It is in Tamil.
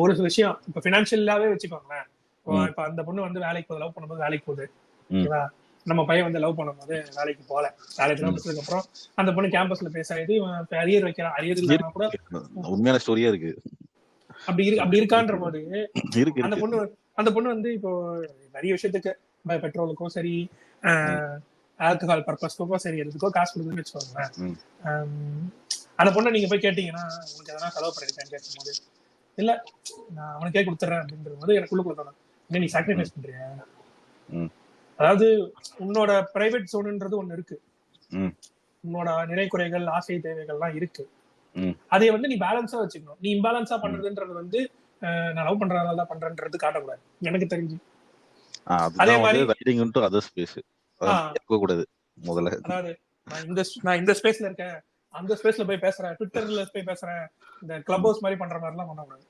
ஒரு விஷயம் இப்ப பினான்சியலாவே வச்சுக்கோங்களேன். இப்ப அந்த பொண்ணு வந்து வேலைக்கு போகுது, லவ் பண்ணும்போது வேலைக்கு போகுது. ஓகேவா? நம்ம பையன் வந்து லவ் பண்ணும்போது வேலைக்கு போல. வேலைக்கு முடிச்சதுக்கு அப்புறம் அந்த பொண்ணு கேம்பஸ்ல பேசாது, இவன் அரியர் வைக்கிறான். அரியர் இல்லைன்னா கூட உண்மையான ஸ்டோரியா இருக்கு. அப்படி இருக்கான்ற போது அந்த பொண்ணு வந்து இப்போ நிறைய விஷயத்துக்கு பெட்ரோலுக்கும் சரி, ஆல்கஹால் பர்பஸ்க்கோ சரி, எதுக்கோ காசு கொடுக்குதுன்னு வச்சுக்கோங்களேன். அந்த பொண்ணை நீங்க போய் கேட்டீங்கன்னா உனக்கு எதனா செலவு பண்ணிருக்கேன்னு கேட்கும்போது இல்ல நான் அவனுக்கே கொடுத்துறேன் அப்படின்றது போது எனக்குள்ள தோணும், என்ன நீ சாக்ரிஃபைஸ் பண்றியா? அதாவது உன்னோட பிரைவேட் சோனுன்றது ஒண்ணு இருக்கு, உன்னோட நிறை குறைகள் ஆசை தேவைகள்லாம் இருக்கு. அதை வந்து நீ பேலன்ஸா வச்சுக்கணும். நீ இம்பேலன்ஸா பண்றதுன்றது வந்து நான் லவ் பண்றதால தான் பண்றேன்றது காட்டக்கூடாது எனக்கு தெரிஞ்சு. அதே மாதிரி முதல்ல அதாவது நான் இந்த ஸ்பேஸ்ல இருக்கேன், அந்த ஸ்பேஸ்ல போய் பேசுறேன், ட்விட்டர்ல போய் பேசுறேன், இந்த கிளப் ஹவுஸ் மாதிரி பண்ற மாதிரி எல்லாம் பண்ணக்கூடாது.